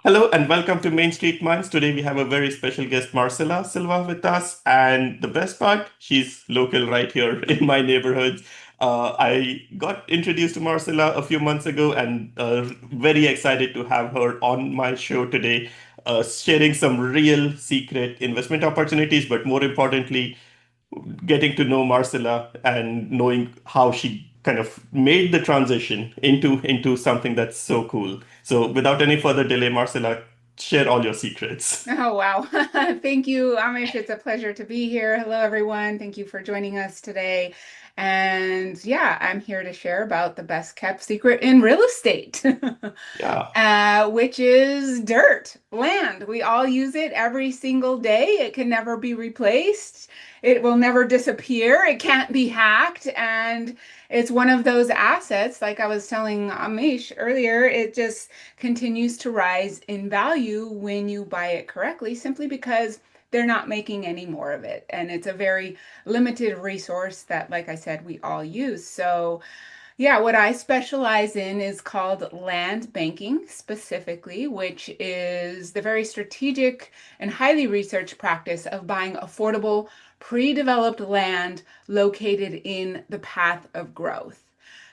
Hello and welcome to Main Street Minds. Today we have a very special guest, Marcella Silva, with us. And the best part, she's local right here in my neighborhood. I got introduced to Marcella a few months ago and very excited to have her on my show today, sharing some real secret investment opportunities, but more importantly, getting to know Marcela and knowing how she kind of made the transition into something that's so cool. So without any further delay, Marcela, share all your secrets. Oh, wow. Thank you, Amish. It's a pleasure to be here. Hello, everyone. Thank you for joining us today. And yeah, I'm here to share about the best kept secret in real estate, Yeah. which is dirt, land. We all use it every single day. It can never be replaced. It will never disappear. It can't be hacked. And it's one of those assets, like I was telling Amish earlier, it just continues to rise in value when you buy it correctly, simply because they're not making any more of it. And it's a very limited resource that, like I said, we all use. So, yeah, what I specialize in is called land banking specifically, which is the very strategic and highly researched practice of buying affordable, pre-developed land located in the path of growth.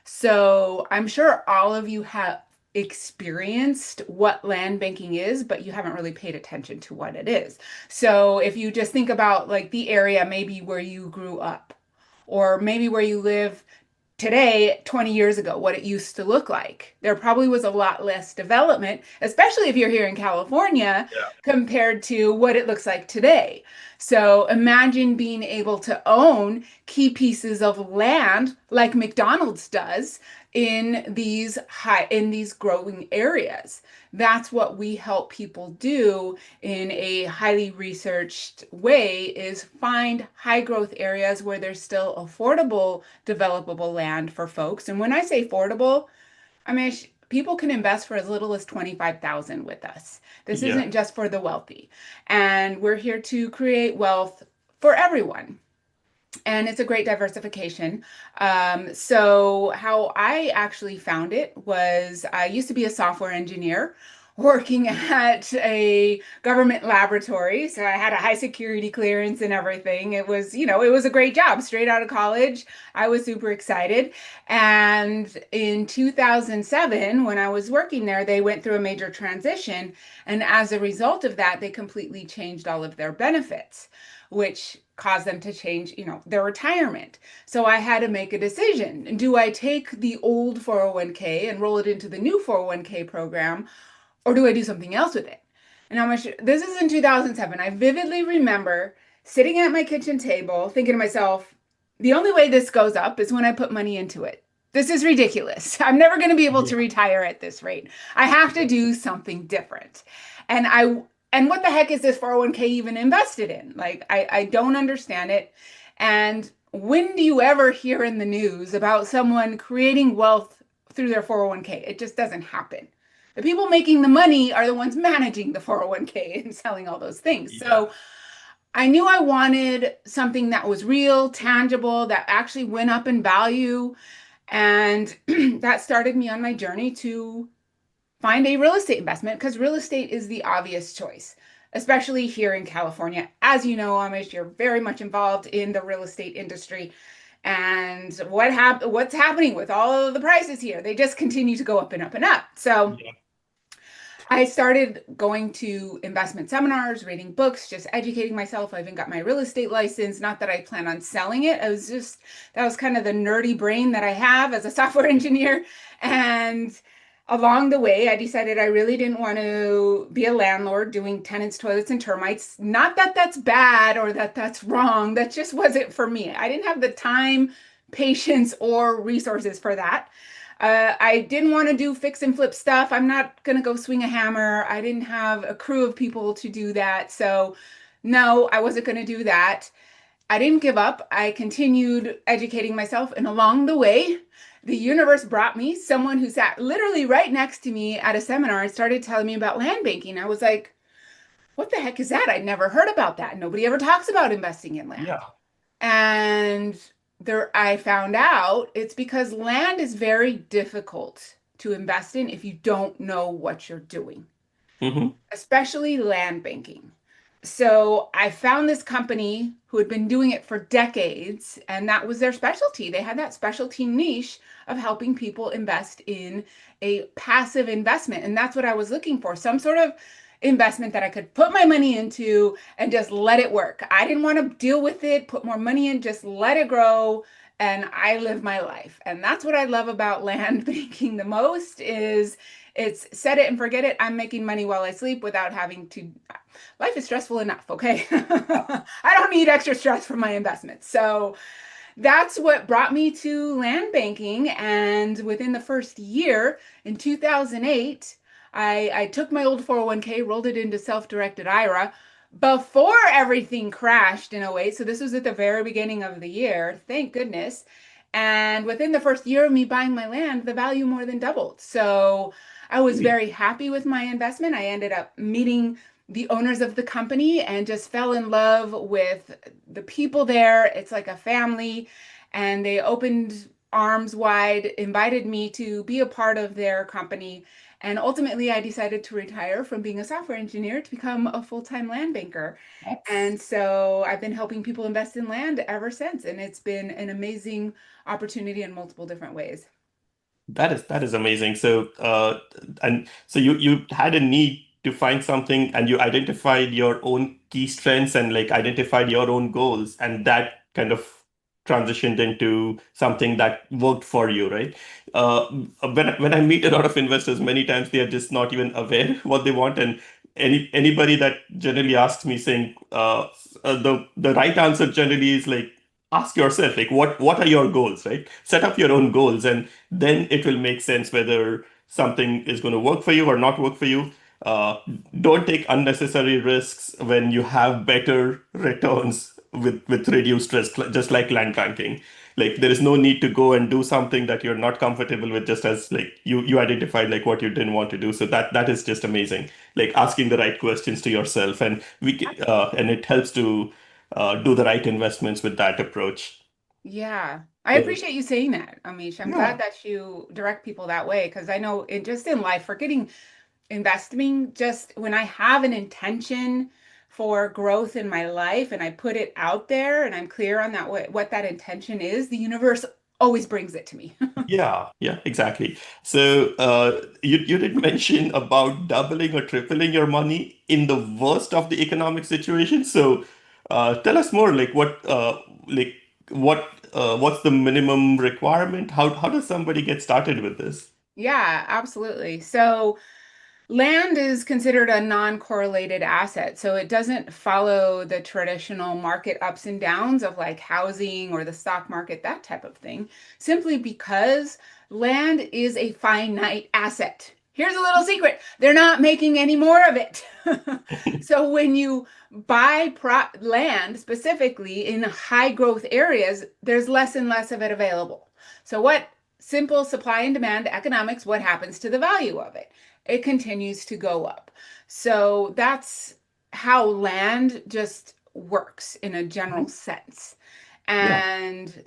So I'm sure all of you have experienced what land banking is, but you haven't really paid attention to what it is. So if you just think about like the area maybe where you grew up, or maybe where you live today, 20 years ago, what it used to look like. There probably was a lot less development, especially if you're here in California, compared to what it looks like today. So imagine being able to own key pieces of land like McDonald's does in these growing areas. That's what we help people do in a highly researched way, is find high growth areas where there's still affordable developable land for folks. And when I say affordable, I mean people can invest for as little as 25,000 with us. This Yeah. isn't just for the wealthy. And we're here to create wealth for everyone, and it's a great diversification. So how I actually found it was I used to be a software engineer working at a government laboratory. So I had a high security clearance and everything. It was a great job straight out of college. I was super excited. And in 2007, when I was working there, they went through a major transition. And as a result of that, they completely changed all of their benefits, which caused them to change, their retirement. So I had to make a decision. Do I take the old 401k and roll it into the new 401k program, or do I do something else with it? And how much this is in 2007. I vividly remember sitting at my kitchen table thinking to myself, the only way this goes up is when I put money into it. This is ridiculous. I'm never going to be able to Yeah. retire at this rate. I have to do something different. And I and what the heck is this 401k even invested in? Like, I don't understand it. And when do you ever hear in the news about someone creating wealth through their 401k? It just doesn't happen. The people making the money are the ones managing the 401k and selling all those things. Yeah. So I knew I wanted something that was real, tangible, that actually went up in value. And that started me on my journey to find a real estate investment, because real estate is the obvious choice, especially here in California. As you know, Amish, you're very much involved in the real estate industry. And what's happening with all of the prices here? They just continue to go up and up and up. So Yeah. I started going to investment seminars, reading books, just educating myself. I even got my real estate license. Not that I plan on selling it. That was kind of the nerdy brain that I have as a software engineer. And along the way, I decided I really didn't want to be a landlord doing tenants, toilets, and termites. Not that that's bad or that that's wrong. That just wasn't for me. I didn't have the time, patience, or resources for that. I didn't want to do fix and flip stuff. I'm not going to go swing a hammer. I didn't have a crew of people to do that. So, no, I wasn't going to do that. I didn't give up. I continued educating myself. And along the way, the universe brought me someone who sat literally right next to me at a seminar and started telling me about land banking. I was like, what the heck is that? I'd never heard about that. Nobody ever talks about investing in land. Yeah. And I found out it's because land is very difficult to invest in if you don't know what you're doing. Hmm. especially land banking. So I found this company who had been doing it for decades, and that was their specialty. They had that specialty niche of helping people invest in a passive investment. And that's what I was looking for, some sort of investment that I could put my money into and just let it work. I didn't want to deal with it, put more money in, just let it grow. And I live my life. And that's what I love about land banking the most is it's set it and forget it. I'm making money while I sleep without having to. Life is stressful enough, okay? I don't need extra stress from my investments. So that's what brought me to land banking. And within the first year, in 2008, I took my old 401k, rolled it into self directed IRA before everything crashed in '08. So this was at the very beginning of the year, thank goodness. And within the first year of me buying my land, the value more than doubled. So I was very happy with my investment. I ended up meeting the owners of the company and just fell in love with the people there. It's like a family, and they opened arms wide, invited me to be a part of their company. And ultimately, I decided to retire from being a software engineer to become a full-time land banker. And so I've been helping people invest in land ever since. And it's been an amazing opportunity in multiple different ways. That is amazing. So, and so you had a need to find something, and you identified your own key strengths and like identified your own goals, and that kind of transitioned into something that worked for you, right? Uh, when I meet a lot of investors, many times they are just not even aware what they want, and anybody that generally asks me saying, the right answer generally is like ask yourself like what are your goals, right? Set up your own goals, and then it will make sense whether something is going to work for you or not work for you. Uh, don't take unnecessary risks when you have better returns with reduced risk, just like land banking. Like there is no need to go and do something that you're not comfortable with, just as like you identified like what you didn't want to do. So that is just amazing. Like asking the right questions to yourself, and and it helps to do the right investments with that approach. Yeah, I So appreciate you saying that, Amish. I'm glad yeah. that you direct people that way because I know in just in life, forgetting investing, just when I have an intention for growth in my life and I put it out there and I'm clear on that what that intention is, the universe always brings it to me. Yeah, yeah, exactly. So you did mention about doubling or tripling your money in the worst of the economic situation. So tell us more, like what what's the minimum requirement? How does somebody get started with this? Yeah, absolutely. So land is considered a non-correlated asset, so it doesn't follow the traditional market ups and downs of like housing or the stock market, that type of thing, simply because land is a finite asset. Here's a little secret. They're not making any more of it. So when you buy land specifically in high growth areas, there's less and less of it available. So what simple supply and demand economics, what happens to the value of it? It continues to go up. So that's how land just works in a general Mhm. sense. Yeah. And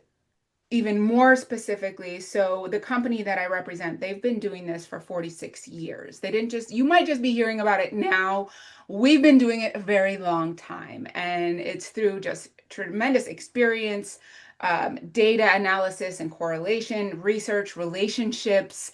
even more specifically, so the company that I represent, they've been doing this for 46 years. They didn't just, you might just be hearing about it now. We've been doing it a very long time, and it's through just tremendous experience, data analysis and correlation, research, relationships,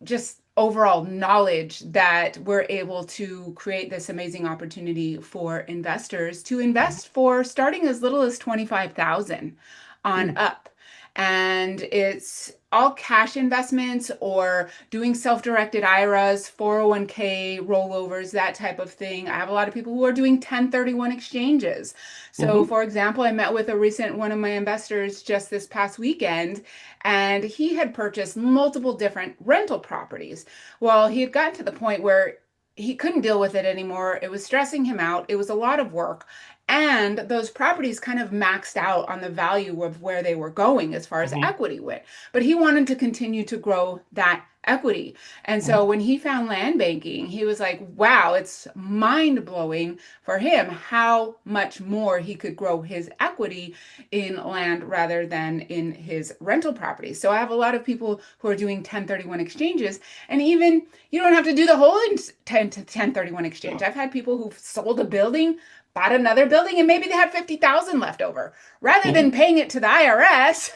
just overall knowledge that we're able to create this amazing opportunity for investors to invest for starting as little as 25,000 on Mm. up. And it's all cash investments or doing self-directed IRAs, 401k rollovers, that type of thing. I have a lot of people who are doing 1031 exchanges. So, Hmm. for example, I met with a recent one of my investors just this past weekend, and he had purchased multiple different rental properties. Well, he had gotten to the point where he couldn't deal with it anymore. It was stressing him out. It was a lot of work. And those properties kind of maxed out on the value of where they were going as far as Hmm. equity went. But he wanted to continue to grow that equity. And so Mhm. when he found land banking, he was like, wow, it's mind blowing for him how much more he could grow his equity in land rather than in his rental properties. So I have a lot of people who are doing 1031 exchanges, and even you don't have to do the whole 10 to 1031 exchange. Yeah. I've had people who've sold a building, bought another building, and maybe they had 50,000 left over. Rather than Mhm. paying it to the IRS,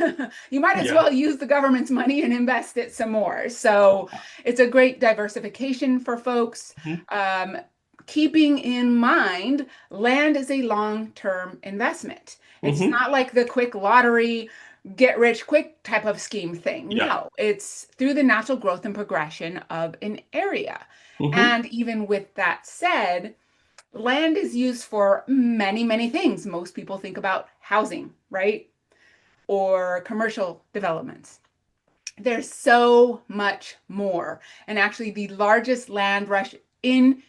you might as Yeah. well use the government's money and invest it some more. So it's a great diversification for folks. Mhm. Um, Keeping in mind, land is a long term investment. It's Mhm. not like the quick lottery, get rich quick type of scheme thing. Yeah. No, it's through the natural growth and progression of an area. Mhm. And even with that said, land is used for many, many things. Most people think about housing, right? Or commercial developments. There's so much more. And actually, the largest land rush in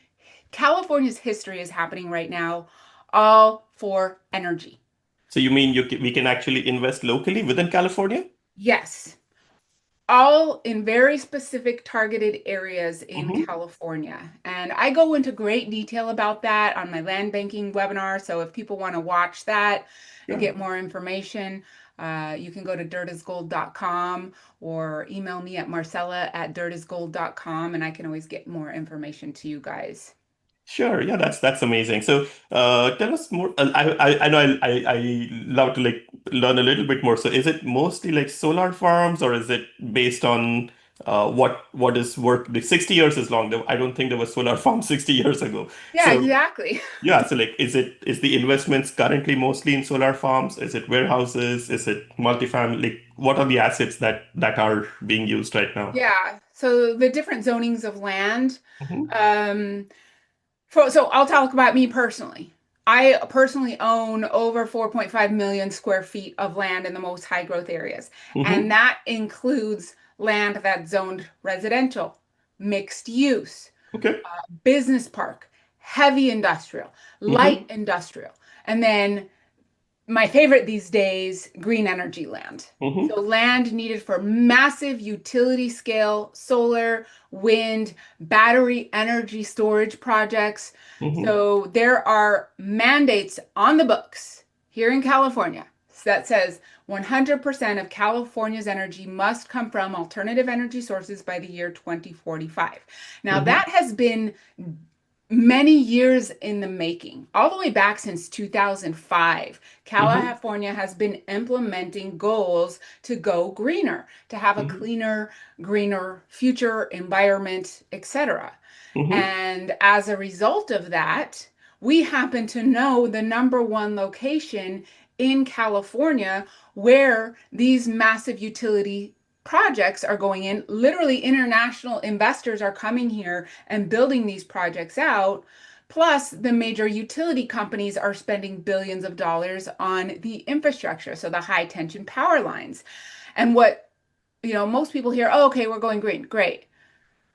California's history is happening right now, all for energy. So you mean we can actually invest locally within California? Yes, all in very specific targeted areas in Hmm. California. And I go into great detail about that on my land banking webinar. So if people want to watch that and Yeah. get more information, you can go to dirtisgold.com or email me at marcella@dirtisgold.com, and I can always get more information to you guys. Sure. Yeah, that's amazing. So, tell us more. I know I love to like learn a little bit more. So, is it mostly like solar farms, or is it based on what is work? Like 60 years is long. I don't think there was solar farms 60 years ago. Yeah, So, exactly. yeah. So, like, is the investments currently mostly in solar farms? Is it warehouses? Is it multifamily? Like, what are the assets that are being used right now? Yeah. So the different zonings of land. Hmm. Um, so I'll talk about me personally. I personally own over 4.5 million square feet of land in the most high growth areas. And Hmm. that includes land that's zoned residential, mixed use, Okay. business park, heavy industrial, light Hmm. industrial, and then my favorite these days, green energy land. Hmm. So, land needed for massive utility scale solar, wind, battery energy storage projects. Hmm. So, there are mandates on the books here in California that says 100% of California's energy must come from alternative energy sources by the year 2045. Now, Hmm. that has been many years in the making, all the way back since 2005. Hmm. California has been implementing goals to go greener, to have a Hmm. cleaner, greener future, environment, etc. Hmm. And as a result of that, we happen to know the number one location in California where these massive utility projects are going in. Literally, international investors are coming here and building these projects out. Plus, the major utility companies are spending billions of dollars on the infrastructure, so the high tension power lines. And what, most people hear, oh, okay, we're going green. Great.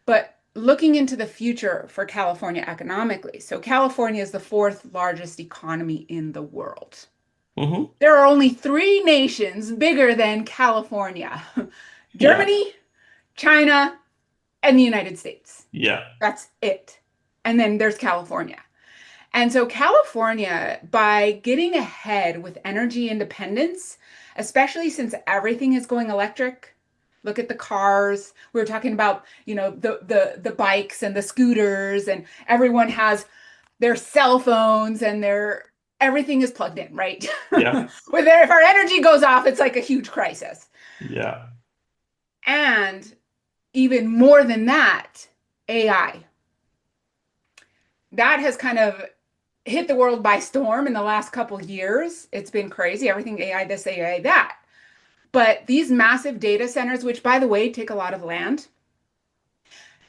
But looking into the future for California economically, so California is the fourth largest economy in the world. Hmm. There are only three nations bigger than California: Yeah. Germany, China, and the United States. Yeah. That's it. And then there's California. And so, California, by getting ahead with energy independence, especially since everything is going electric, look at the cars. We were talking about, the bikes and the scooters, and everyone has their cell phones and their everything is plugged in, right? Yeah. If our energy goes off, it's like a huge crisis. Yeah. And even more than that, AI. That has kind of hit the world by storm in the last couple years. It's been crazy. Everything AI this, AI that. But these massive data centers, which by the way take a lot of land,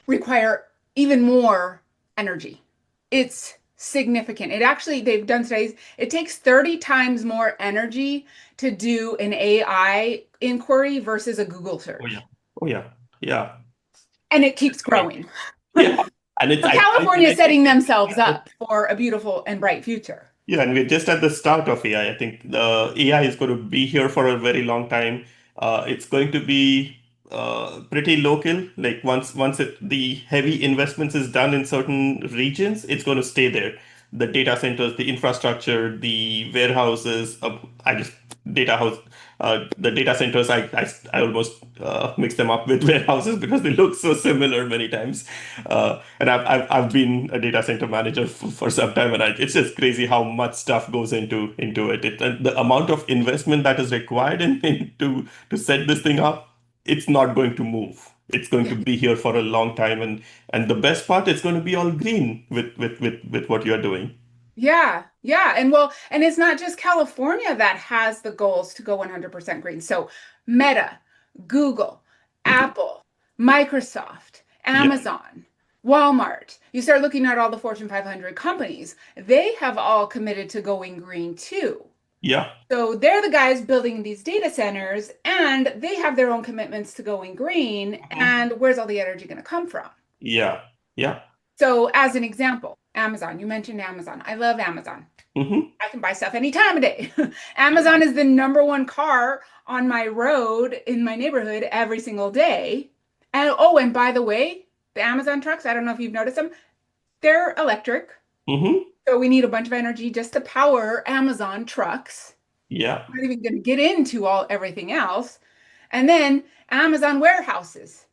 require even more energy. It's significant. They've done studies, it takes 30 times more energy to do an AI inquiry versus a Google Oh yeah. search. Oh yeah. Yeah. And it keeps Right. growing. Yeah. And it's So and California I is think setting we're themselves at the, up for a beautiful and bright future. yeah, and we're just at the start of AI. I think the AI is going to be here for a very long time. It's going to be pretty local. Like the heavy investments is done in certain regions, it's going to stay there. The data centers, the infrastructure, the warehouses, I just data house, the data centers. I almost mix them up with warehouses because they look so similar many times. And I've been a data center manager for some time, and it's just crazy how much stuff goes into it. And the amount of investment that is required to set this thing up, it's not going to move. It's going to Yeah. be here for a long time, and the best part, it's going to be all green with what you're doing. Yeah, yeah. And well, and it's not just California that has the goals to go 100% green. So Meta, Google, Mhm. Apple, Microsoft, Yeah, Amazon, Walmart. You start looking at all the Fortune 500 companies, they have all committed to going green too. yeah, So they're the guys building these data centers and they have their own commitments to going green. mhm. And where's all the energy going to come from? Yeah, yeah. So, as an example, Amazon, you mentioned Amazon. I love Amazon. Hmm. I can buy stuff any time of day. Amazon is the number one car on my road in my neighborhood every single day. And oh, and by the way, the Amazon trucks, I don't know if you've noticed them, they're electric. Hmm. So we need a bunch of energy just to power Amazon trucks. Yeah. I'm not even going to get into all everything else. And then Amazon warehouses.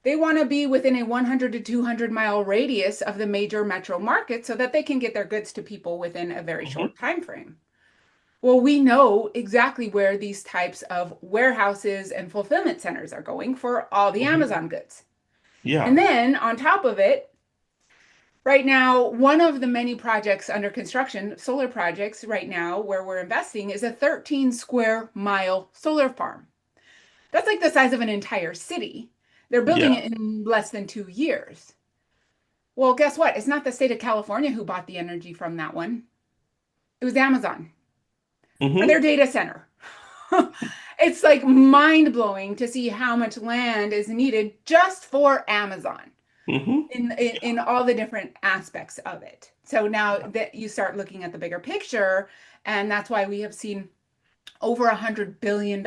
They want to be within a 100 to 200-mile radius of the major metro market so that they can get their goods to people within a very Hmm. short time frame. Well, we know exactly where these types of warehouses and fulfillment centers are going for all the Hmm. Amazon goods. And Yeah. then on top of it, right now, one of the many projects under construction, solar projects right now, where we're investing is a 13 square mile solar farm. That's like the size of an entire city. They're building Yeah. it in less than 2 years. Well, guess what? It's not the state of California who bought the energy from that one. It was Amazon for their Hmm. data center. It's like mind blowing to see how much land is needed just for Amazon Hmm. in all the different aspects of it. So now that you start looking at the bigger picture, and that's why we have seen over $100 billion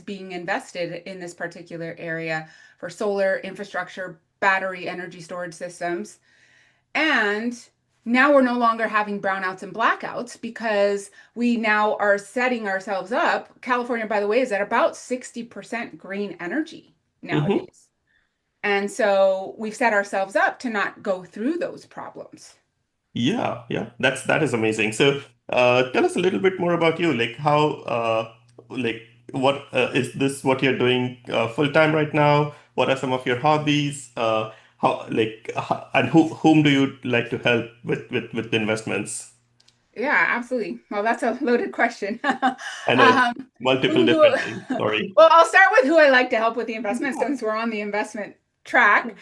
being invested in this particular area for solar infrastructure, battery energy storage systems. And now we're no longer having brownouts and blackouts because we now are setting ourselves up. California, by the way, is at about 60% green energy Hmm. nowadays. And so we've set ourselves up to not go through those problems. Yeah, yeah, that is amazing. So, tell us a little bit more about you. Like how, like what is this what you're doing full time right now? What are some of your hobbies? And whom do you like to help with investments? Yeah, absolutely. Well, that's a loaded question. I know it's um, multiple whom do different things. Sorry. well, I'll start with who I like to help with the investment Yeah. since we're on the investment track.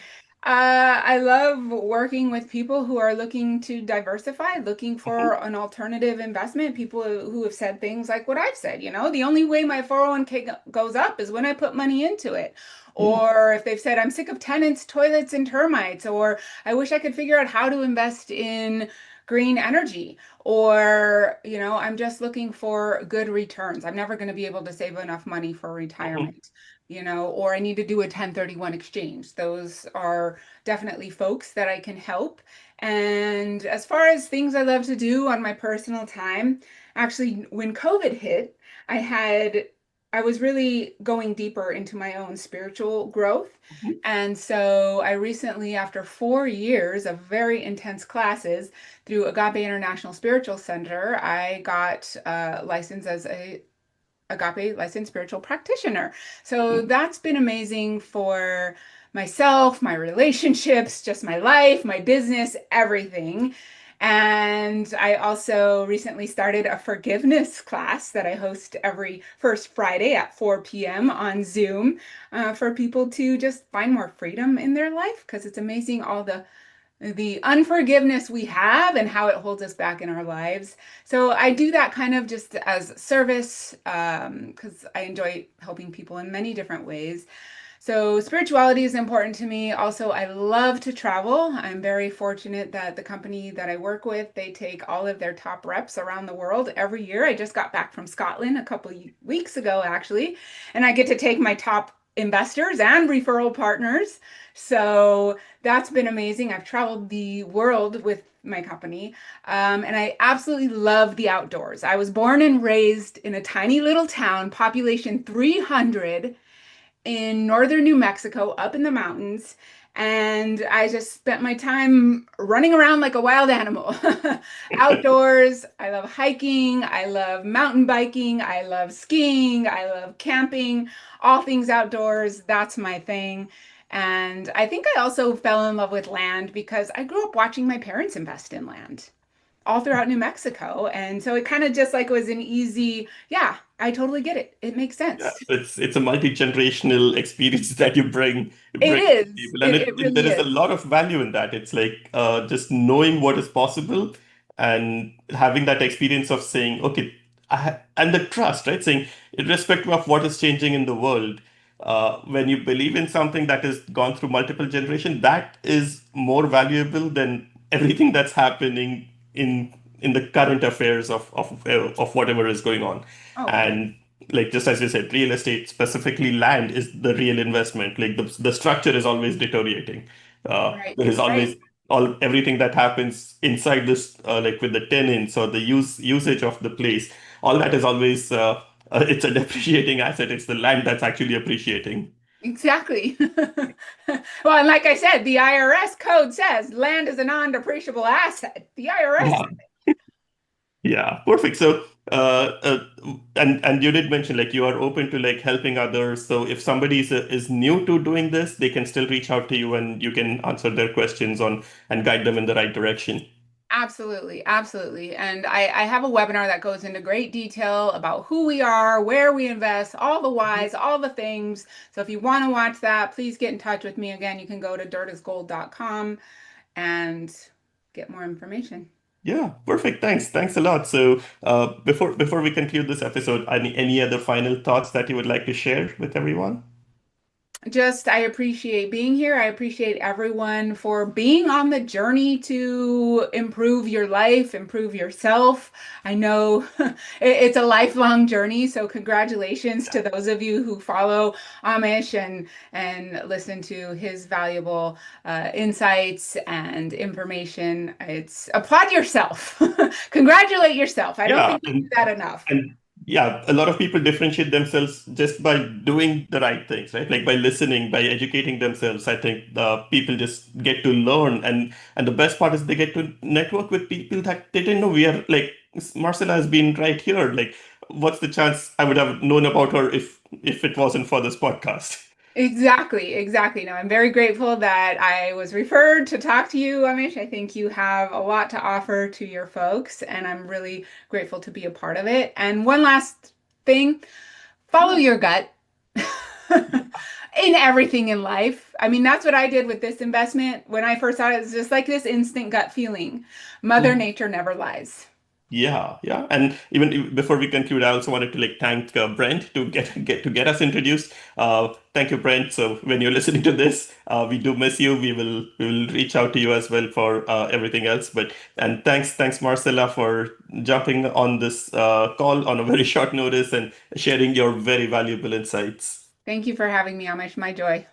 I love working with people who are looking to diversify, looking Mhm. for an alternative investment. People who have said things like what I've said, the only way my 401k goes up is when I put money into it. Yeah. Or if they've said, I'm sick of tenants, toilets, and termites, or I wish I could figure out how to invest in green energy, or I'm just looking for good returns. I'm never going to be able to save enough money for Mhm. retirement, or I need to do a 1031 exchange. Those are definitely folks that I can help. And as far as things I love to do on my personal time, actually when COVID hit, I was really going deeper into my own spiritual growth. Mhm. And so I recently, after 4 years of very intense classes, through Agape International Spiritual Center, I got licensed as a Agape licensed spiritual practitioner. So Mhm. that's been amazing for myself, my relationships, just my life, my business, everything. And I also recently started a forgiveness class that I host every first Friday at 4 p.m. on Zoom for people to just find more freedom in their life because it's amazing all the unforgiveness we have and how it holds us back in our lives. So I do that kind of just as service because I enjoy helping people in many different ways. So spirituality is important to me. Also, I love to travel. I'm very fortunate that the company that I work with, they take all of their top reps around the world every year. I just got back from Scotland a couple of weeks ago, actually, and I get to take my top investors and referral partners. So that's been amazing. I've traveled the world with my company, and I absolutely love the outdoors. I was born and raised in a tiny little town, population 300 in northern New Mexico, up in the mountains. And I just spent my time running around like a wild animal. Outdoors, I love hiking, I love mountain biking, I love skiing, I love camping, all things outdoors. That's my thing. And I think I also fell in love with land because I grew up watching my parents invest in land all throughout New Mexico. And so it kind of just like was an easy, yeah, I totally get it. It makes Yeah, sense. it's a multi-generational experience that you It bring to is. people, and It there really is a is. lot of value in that. It's like just knowing what is possible and having that experience of saying, okay, and the trust, right? Saying, irrespective of what is changing in the world, when you believe in something that has gone through multiple generations, that is more valuable than everything that's happening in the current affairs of whatever is going on. Oh, completely. And like just as you said, real estate, specifically land, is the real investment. Like the structure is always deteriorating. Right. There is Right. always all everything that happens inside this, like with the tenants or the usage of the place. All that is always it's a depreciating asset. It's the land that's actually appreciating. Exactly. Well, and like I said, the IRS code says land is a non-depreciable asset. The IRS. Yeah. Yeah, perfect. So, and you did mention like you are open to like helping others. So, if somebody is new to doing this, they can still reach out to you, and you can answer their questions on and guide them in the right direction. Absolutely, absolutely. And I have a webinar that goes into great detail about who we are, where we invest, all the whys, all the things. So if you want to watch that, please get in touch with me. Again, you can go to dirtisgold.com and get more information. Yeah, perfect. Thanks a lot. So, before we conclude this episode, any other final thoughts that you would like to share with everyone? Just, I appreciate being here. I appreciate everyone for being on the journey to improve your life, improve yourself. I know it's a lifelong journey, so congratulations to those of you who follow Amish and listen to his valuable insights and information. It's applaud yourself, congratulate yourself. I don't Yeah, think we do that enough. and yeah, a lot of people differentiate themselves just by doing the right things, right? Like by listening, by educating themselves. I think the people just get to learn, and the best part is they get to network with people that they didn't know. We are like Marcela has been right here. Like, what's the chance I would have known about her if it wasn't for this podcast? Exactly, exactly. No, I'm very grateful that I was referred to talk to you, Amish. I think you have a lot to offer to your folks, and I'm really grateful to be a part of it. And one last thing, follow Yeah. your gut in everything in life. I mean, that's what I did with this investment. When I first saw it, it was just like this instant gut feeling. Mother Nature never lies. Yeah, yeah, and even before we conclude, I also wanted to like thank Brent to get us introduced. Thank you, Brent. So when you're listening to this, we do miss you. We will reach out to you as well for everything else. But and thanks Marcella for jumping on this call on a very short notice and sharing your very valuable insights. Thank you for having me, Amish. My joy.